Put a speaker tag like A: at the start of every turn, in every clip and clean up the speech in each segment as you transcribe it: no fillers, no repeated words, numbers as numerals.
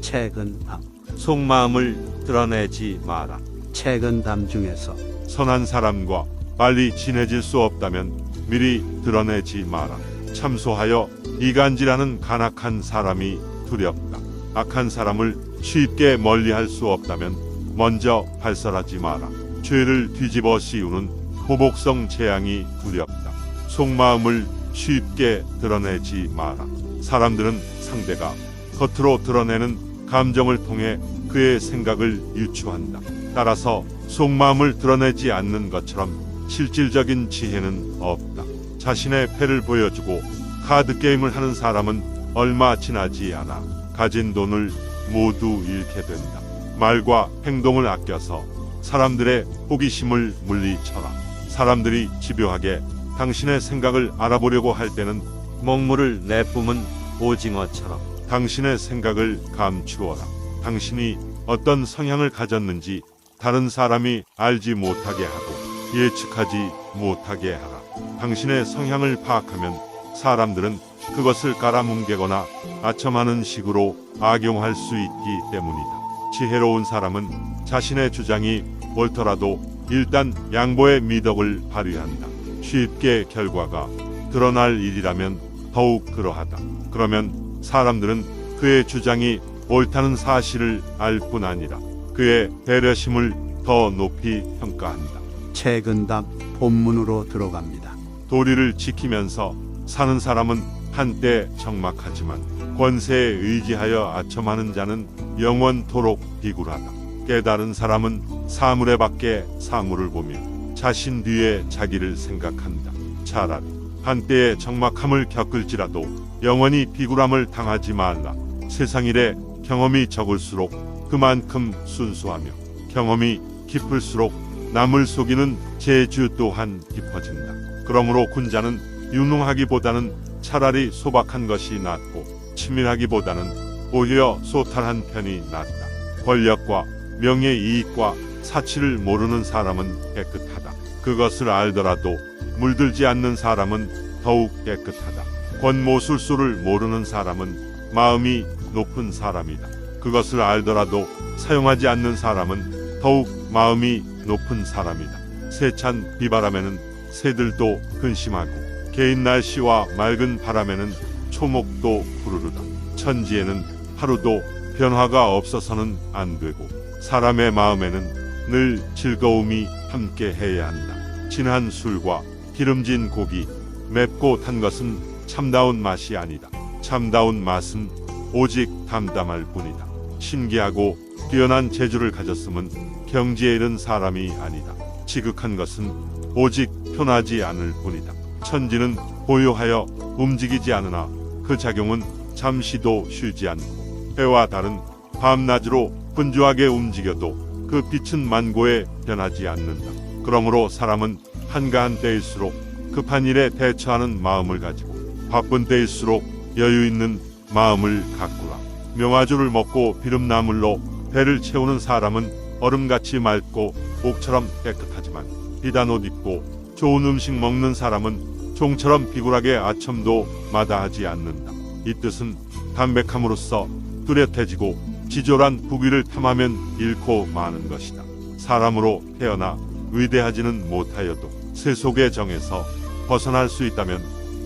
A: 책은담.
B: 속마음을 드러내지 마라.
A: 책은담 중에서
C: 선한 사람과 빨리 친해질 수 없다면 미리 드러내지 마라. 참소하여 이간질하는 간악한 사람이 두렵다. 악한 사람을 쉽게 멀리할 수 없다면 먼저 발설하지 마라. 죄를 뒤집어 씌우는 보복성 재앙이 두렵다. 속마음을 쉽게 드러내지 마라. 사람들은 상대가 겉으로 드러내는 감정을 통해 그의 생각을 유추한다. 따라서 속마음을 드러내지 않는 것처럼 실질적인 지혜는 없다. 자신의 패를 보여주고 카드게임을 하는 사람은 얼마 지나지 않아 가진 돈을 모두 잃게 된다. 말과 행동을 아껴서 사람들의 호기심을 물리쳐라. 사람들이 집요하게 당신의 생각을 알아보려고 할 때는
B: 먹물을 내뿜은 오징어처럼
C: 당신의 생각을 감추어라. 당신이 어떤 성향을 가졌는지 다른 사람이 알지 못하게 하고 예측하지 못하게 하라. 당신의 성향을 파악하면 사람들은 그것을 깔아뭉개거나 아첨하는 식으로 악용할 수 있기 때문이다. 지혜로운 사람은 자신의 주장이 옳더라도 일단 양보의 미덕을 발휘한다. 쉽게 결과가 드러날 일이라면 더욱 그러하다. 그러면 사람들은 그의 주장이 옳다는 사실을 알 뿐 아니라 그의 배려심을 더 높이 평가한다.
A: 책은담 본문으로 들어갑니다.
C: 도리를 지키면서 사는 사람은 한때 적막하지만 권세에 의지하여 아첨하는 자는 영원토록 비굴하다. 깨달은 사람은 사물에 밖에 사물을 보며 자신 뒤에 자기를 생각한다. 차라리 한때의 적막함을 겪을지라도 영원히 비굴함을 당하지 말라. 세상 일에 경험이 적을수록 그만큼 순수하며 경험이 깊을수록 남을 속이는 재주 또한 깊어진다. 그러므로 군자는 유능하기보다는 차라리 소박한 것이 낫고 치밀하기보다는 오히려 소탈한 편이 낫다. 권력과 명예 이익과 사치를 모르는 사람은 깨끗하다. 그것을 알더라도 물들지 않는 사람은 더욱 깨끗하다. 권모술수를 모르는 사람은 마음이 높은 사람이다. 그것을 알더라도 사용하지 않는 사람은 더욱 마음이 높은 사람이다. 세찬 비바람에는 새들도 근심하고 개인 날씨와 맑은 바람에는 초목도 푸르르다. 천지에는 하루도 변화가 없어서는 안 되고 사람의 마음에는 늘 즐거움이 함께 해야 한다. 진한 술과 기름진 고기, 맵고 탄 것은 참다운 맛이 아니다. 참다운 맛은 오직 담담할 뿐이다. 신기하고 뛰어난 재주를 가졌음은 경지에 이른 사람이 아니다. 지극한 것은 오직 편하지 않을 뿐이다. 천지는 고요하여 움직이지 않으나 그 작용은 잠시도 쉬지 않고 해와 달은 밤낮으로 분주하게 움직여도 그 빛은 만고에 변하지 않는다. 그러므로 사람은 한가한 때일수록 급한 일에 대처하는 마음을 가지고 바쁜 때일수록 여유 있는 마음을 가꾸라. 명화주를 먹고 비름나물로 배를 채우는 사람은 얼음같이 맑고 옥처럼 깨끗하지만 비단 옷 입고 좋은 음식 먹는 사람은 종처럼 비굴하게 아첨도 마다하지 않는다. 이 뜻은 담백함으로써 뚜렷해지고 지졸한 부귀를 탐하면 잃고 마는 것이다. 사람으로 태어나 위대하지는 못하여도 세속의 정에서 벗어날 수 있다면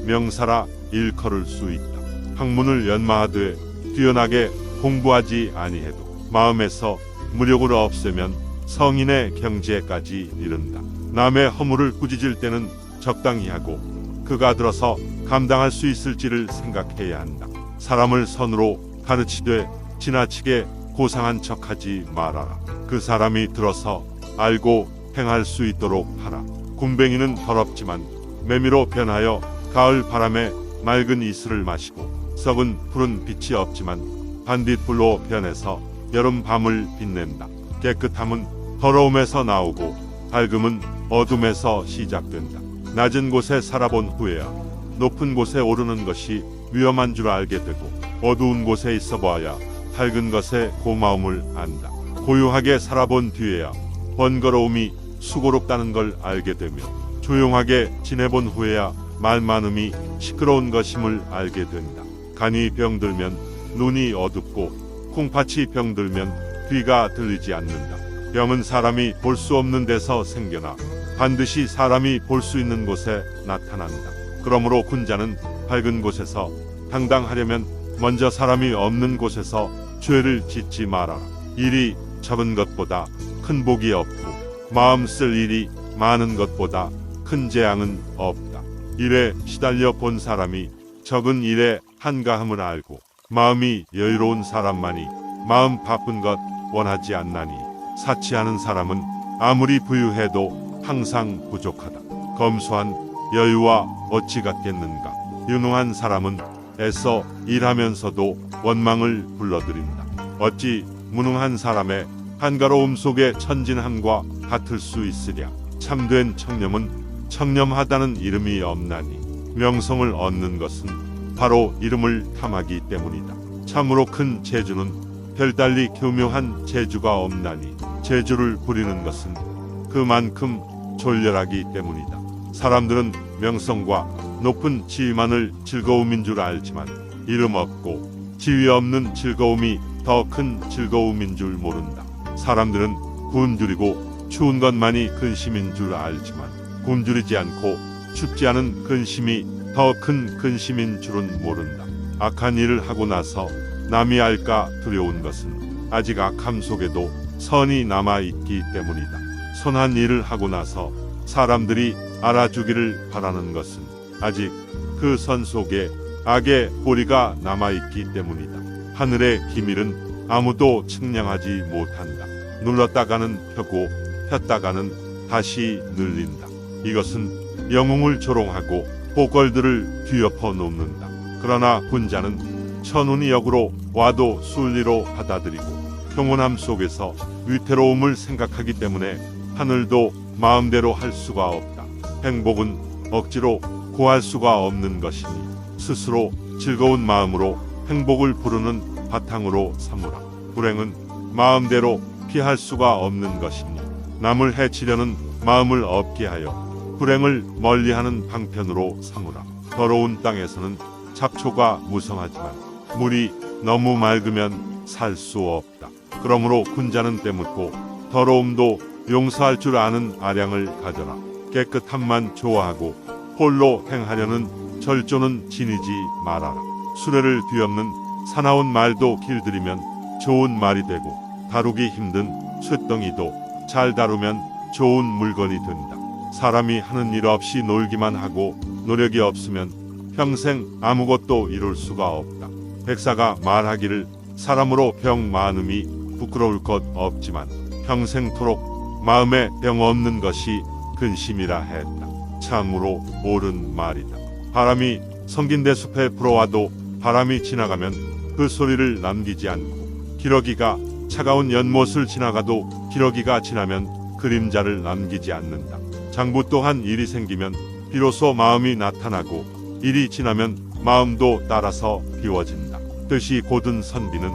C: 명사라 일컬을 수 있다. 학문을 연마하되 뛰어나게 공부하지 아니해도 마음에서 무력을 없애면 성인의 경지에까지 이른다. 남의 허물을 꾸짖을 때는 적당히 하고 그가 들어서 감당할 수 있을지를 생각해야 한다. 사람을 선으로 가르치되 지나치게 고상한 척하지 말아라. 그 사람이 들어서 알고 행할 수 있도록 하라. 군뱅이는 더럽지만 매미로 변하여 가을 바람에 맑은 이슬을 마시고 썩은 푸른 빛이 없지만 반딧불로 변해서 여름 밤을 빛낸다. 깨끗함은 더러움에서 나오고 밝음은 어둠에서 시작된다. 낮은 곳에 살아본 후에야 높은 곳에 오르는 것이 위험한 줄 알게 되고 어두운 곳에 있어 보아야 밝은 것의 고마움을 안다. 고요하게 살아본 뒤에야 번거로움이 수고롭다는 걸 알게 되며 조용하게 지내본 후에야 말 많음이 시끄러운 것임을 알게 된다. 간이 병들면 눈이 어둡고 콩팥이 병들면 귀가 들리지 않는다. 병은 사람이 볼 수 없는 데서 생겨나 반드시 사람이 볼 수 있는 곳에 나타난다. 그러므로 군자는 밝은 곳에서 당당하려면 먼저 사람이 없는 곳에서 죄를 짓지 말아라. 일이 적은 것보다 큰 복이 없고 마음 쓸 일이 많은 것보다 큰 재앙은 없다. 일에 시달려 본 사람이 적은 일에 한가함을 알고 마음이 여유로운 사람만이 마음 바쁜 것 원하지 않나니 사치하는 사람은 아무리 부유해도 항상 부족하다. 검소한 여유와 어찌 같겠는가. 유능한 사람은 애써 일하면서도 원망을 불러들인다. 어찌 무능한 사람의 한가로움 속에 천진함과 같을 수 있으랴. 참된 청렴은 청렴하다는 이름이 없나니 명성을 얻는 것은 바로 이름을 탐하기 때문이다. 참으로 큰 재주는 별달리 교묘한 재주가 없나니 재주를 부리는 것은 그만큼 졸렬하기 때문이다. 사람들은 명성과 높은 지위만을 즐거움인 줄 알지만 이름 없고 지위 없는 즐거움이 더 큰 즐거움인 줄 모른다. 사람들은 굶주리고 추운 것만이 근심인 줄 알지만 굶주리지 않고 춥지 않은 근심이 더 큰 근심인 줄은 모른다. 악한 일을 하고 나서 남이 알까 두려운 것은 아직 악함 속에도 선이 남아있기 때문이다. 선한 일을 하고 나서 사람들이 알아주기를 바라는 것은 아직 그 선 속에 악의 뿌리가 남아있기 때문이다. 하늘의 기밀은 아무도 측량하지 못한다. 눌렀다가는 펴고 폈다가는 다시 늘린다. 이것은 영웅을 조롱하고 보궐들을 뒤엎어 놓는다. 그러나 군자는 천운이 역으로 와도 순리로 받아들이고 평온함 속에서 위태로움을 생각하기 때문에 하늘도 마음대로 할 수가 없다. 행복은 억지로 구할 수가 없는 것이니 스스로 즐거운 마음으로 행복을 부르는 바탕으로 삼으라. 불행은 마음대로 피할 수가 없는 것이니 남을 해치려는 마음을 없게 하여 불행을 멀리하는 방편으로 삼으라. 더러운 땅에서는 잡초가 무성하지만 물이 너무 맑으면 살 수 없다. 그러므로 군자는 때묻고 더러움도 용서할 줄 아는 아량을 가져라. 깨끗함만 좋아하고 홀로 행하려는 절조는 지니지 말아라. 수레를 뒤엎는 사나운 말도 길들이면 좋은 말이 되고 다루기 힘든 쇳덩이도 잘 다루면 좋은 물건이 된다. 사람이 하는 일 없이 놀기만 하고 노력이 없으면 평생 아무것도 이룰 수가 없다. 백사가 말하기를 사람으로 병 많음이 부끄러울 것 없지만 평생토록 마음에 병 없는 것이 근심이라 했다. 참으로 옳은 말이다. 바람이 성긴대 숲에 불어와도 바람이 지나가면 그 소리를 남기지 않고 기러기가 차가운 연못을 지나가도 기러기가 지나면 그림자를 남기지 않는다. 장부 또한 일이 생기면 비로소 마음이 나타나고 일이 지나면 마음도 따라서 비워진다. 뜻이 곧은 선비는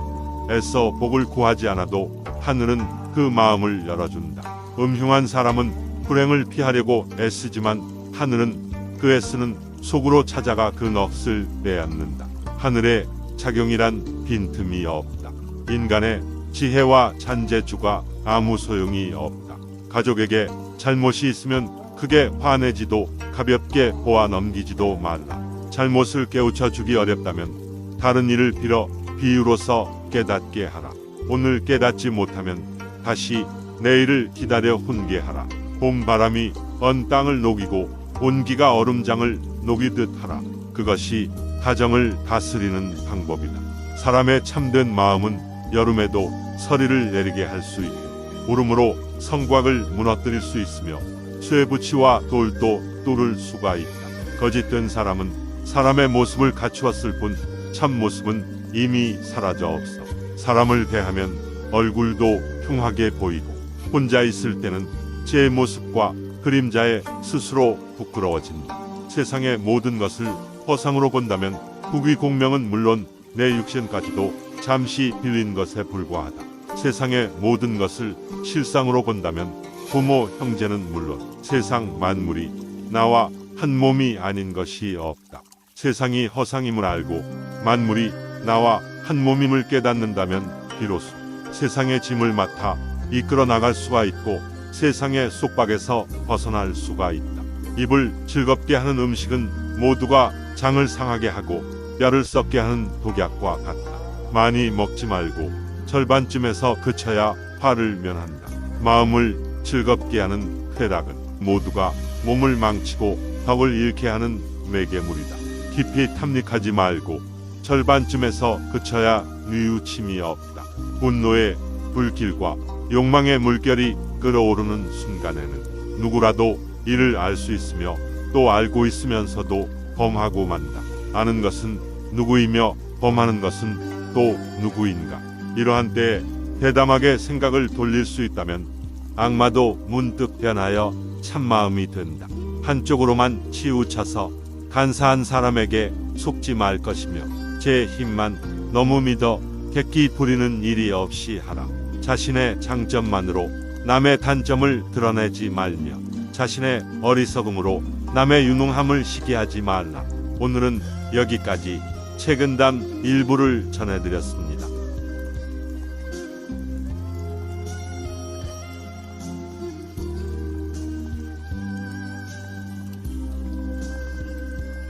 C: 애써 복을 구하지 않아도 하늘은 그 마음을 열어준다. 음흉한 사람은 불행을 피하려고 애쓰지만 하늘은 그 애쓰는 속으로 찾아가 그 넋을 빼앗는다. 하늘의 작용이란 빈틈이 없다. 인간의 지혜와 잔재주가 아무 소용이 없다. 가족에게 잘못이 있으면 크게 화내지도 가볍게 보아 넘기지도 말라. 잘못을 깨우쳐 주기 어렵다면 다른 일을 빌어 비유로서 깨닫게 하라. 오늘 깨닫지 못하면 다시 내일을 기다려 훈계하라. 봄바람이 언 땅을 녹이고 온기가 얼음장을 녹이듯 하라. 그것이 가정을 다스리는 방법이다. 사람의 참된 마음은 여름에도 서리를 내리게 할 수 있고 울음으로 성곽을 무너뜨릴 수 있으며 쇠붙이와 돌도 뚫을 수가 있다. 거짓된 사람은 사람의 모습을 갖추었을 뿐 참모습은 이미 사라져 없어. 사람을 대하면 얼굴도 흉하게 보이고 혼자 있을 때는 제 모습과 그림자에 스스로 부끄러워진다. 세상의 모든 것을 허상으로 본다면 국위 공명은 물론 내 육신까지도 잠시 빌린 것에 불과하다. 세상의 모든 것을 실상으로 본다면 부모 형제는 물론 세상 만물이 나와 한 몸이 아닌 것이 없다. 세상이 허상임을 알고 만물이 나와 한 몸임을 깨닫는다면 비로소 세상의 짐을 맡아 이끌어 나갈 수가 있고 세상의 속박에서 벗어날 수가 있다. 입을 즐겁게 하는 음식은 모두가 장을 상하게 하고 뼈를 썩게 하는 독약과 같다. 많이 먹지 말고 절반쯤에서 그쳐야 화를 면한다. 마음을 즐겁게 하는 쾌락은 모두가 몸을 망치고 덕을 잃게 하는 매개물이다. 깊이 탐닉하지 말고 절반쯤에서 그쳐야 뉘우침이 없다. 분노의 불길과 욕망의 물결이 끓어오르는 순간에는 누구라도 이를 알 수 있으며 또 알고 있으면서도 범하고 만다. 아는 것은 누구이며 범하는 것은 또 누구인가. 이러한 때에 대담하게 생각을 돌릴 수 있다면 악마도 문득 변하여 참마음이 된다. 한쪽으로만 치우쳐서 간사한 사람에게 속지 말 것이며 제 힘만 너무 믿어 객기 부리는 일이 없이 하라. 자신의 장점만으로 남의 단점을 드러내지 말며 자신의 어리석음으로 남의 유능함을 시기하지 말라. 오늘은 여기까지 책은담 일부를 전해드렸습니다.